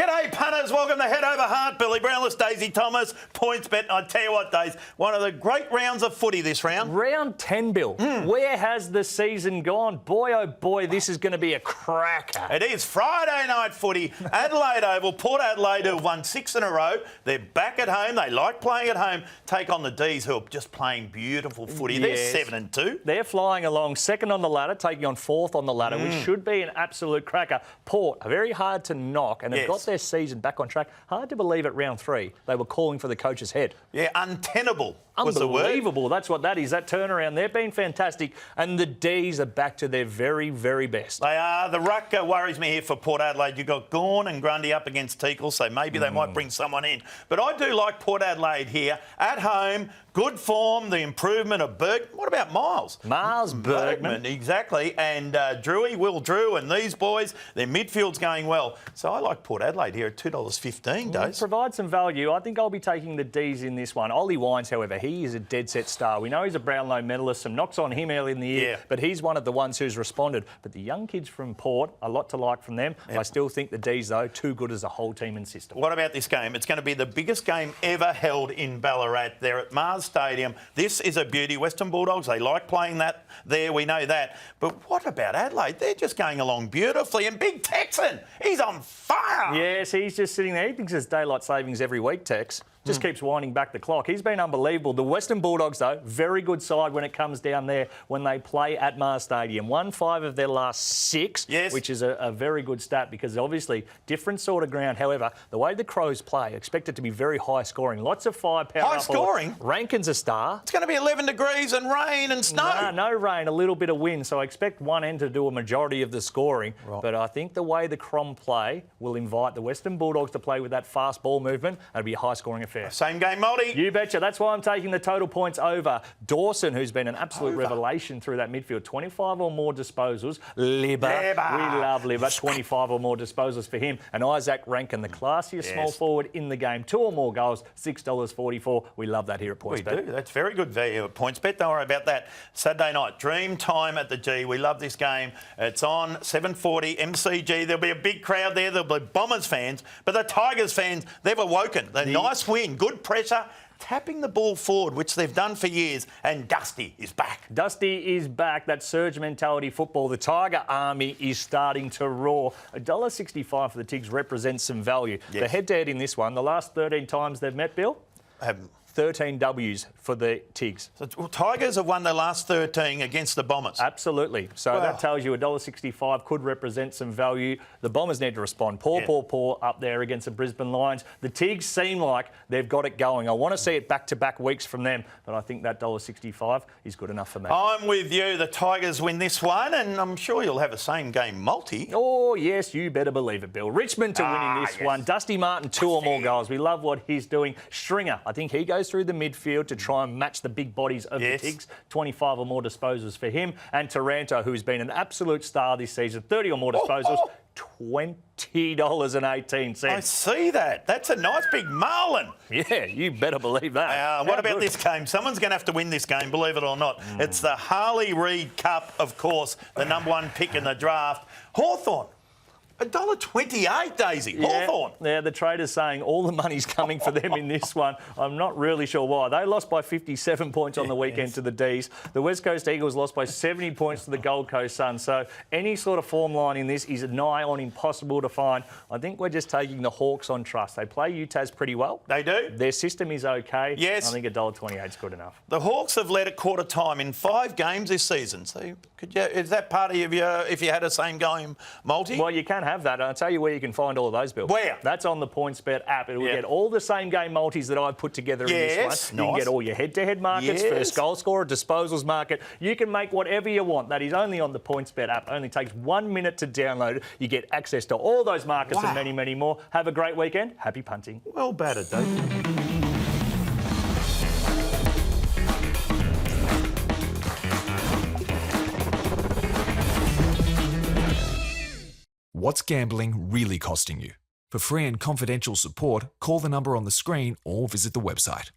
G'day, punters. Welcome to Head Over Heart. Billy Brownless, Dale Thomas, PointsBet. I tell you what, Days, one of the great rounds of footy this round. Round 10, Bill. Where has the season gone? Boy, oh boy, this is going to be a cracker. It is Friday night footy. Adelaide Oval. Port Adelaide, who have won 6 in a row. They're back at home. They like playing at home. Take on the D's, who are just playing beautiful footy. Yes. They're 7-2. They're flying along, second on the ladder, taking on fourth on the ladder, which should be an absolute cracker. Port are very hard to knock and have got their season back on track. Hard to believe at round 3 they were calling for the coach's head. Yeah, untenable was the word. Unbelievable. That's what that is. That turnaround. They've been fantastic. And the D's are back to their very, very best. They are. The ruck worries me here for Port Adelaide. You've got Gawn and Grundy up against Teakle, so maybe they might bring someone in. But I do like Port Adelaide here. At home, good form, the improvement of Berg. What about Miles? Miles Bergman. Exactly. And Will Drew and these boys, their midfield's going well. So I like Port Adelaide here at $2.15, Days. Provide some value. I think I'll be taking the D's in this one. Ollie Wines, however, he is a dead-set star. We know he's a Brownlow medalist. Some knocks on him early in the year, but he's one of the ones who's responded. But the young kids from Port, a lot to like from them. I still think the D's, though, too good as a whole team and system. What about this game? It's going to be the biggest game ever held in Ballarat. They're at Mars Stadium. This is a beauty. Western Bulldogs, they like playing that there. We know that. But what about Adelaide? They're just going along beautifully. And Big Texan, he's on fire. Yes, he's just sitting there. He thinks it's daylight savings every week, Tex. Just keeps winding back the clock. He's been unbelievable. The Western Bulldogs, though, very good side when it comes down there when they play at Mars Stadium. Won 5 of their last 6, which is a very good stat because obviously different sort of ground. However, the way the Crows play, expect it to be very high scoring. Lots of firepower. High scoring? Rankin's a star. It's going to be 11 degrees and rain and snow. No rain, a little bit of wind. So I expect one end to do a majority of the scoring. Right. But I think the way the Crom play will invite the Western Bulldogs to play with that fast ball movement. It'll be a high scoring affair. Same game multi. You betcha. That's why I'm taking the total points over. Dawson, who's been an absolute revelation through that midfield. 25 or more disposals. Libba. We love Libba. 25 or more disposals for him. And Isaac Rankin, the classiest small forward in the game. 2 or more goals. $6.44. We love that here at PointsBet. We do. That's very good value at PointsBet. Don't worry about that. Saturday night, dream time at the G. We love this game. It's on 7:40 MCG. There'll be a big crowd there. There'll be Bombers fans. But the Tigers fans, they've awoken. The nice win, good pressure, tapping the ball forward, which they've done for years, and Dusty is back. Dusty is back. That surge mentality football. The Tiger Army is starting to roar. $1.65 for the Tigs represents some value. The head-to-head in this one, the last 13 times they've met, Bill, 13 W's for the Tigs. So Tigers have won their last 13 against the Bombers. Absolutely. So that tells you $1.65 could represent some value. The Bombers need to respond. Poor up there against the Brisbane Lions. The Tigs seem like they've got it going. I want to see it back-to-back weeks from them, but I think that $1.65 is good enough for me. I'm with you. The Tigers win this one, and I'm sure you'll have a same-game multi. Oh, yes, you better believe it, Bill. Richmond to winning this one. Dusty Martin, 2 or more goals. We love what he's doing. Stringer, I think he goes through the midfield to try and match the big bodies of the Tigs. 25 or more disposals for him. And Taranto, who's been an absolute star this season. 30 or more disposals. $20.18. I see that. That's a nice big marlin. Yeah, you better believe that. What about this game? Someone's going to have to win this game, believe it or not. It's the Harley Reid Cup, of course, the #1 pick in the draft. Hawthorn. $1.28, Daisy. Hawthorn. Yeah, the trader's saying all the money's coming for them in this one. I'm not really sure why. They lost by 57 points on the weekend to the D's. The West Coast Eagles lost by 70 points to the Gold Coast Suns. So any sort of form line in this is nigh on impossible to find. I think we're just taking the Hawks on trust. They play UTAS pretty well. They do. Their system is okay. Yes. I think $1.28 is good enough. The Hawks have led at quarter time in 5 games this season. So is that part of your, if you had a same game multi? Well, you can have that. I'll tell you where you can find all of those, Bill. Where? That's on the PointsBet app. It will get all the same game multis that I've put together in this one. You can get all your head-to-head markets, first goal scorer, disposals market. You can make whatever you want. That is only on the PointsBet app. It only takes 1 minute to download it. You get access to all those markets and many, many more. Have a great weekend. Happy punting. Well battered, Dave. What's gambling really costing you? For free and confidential support, call the number on the screen or visit the website.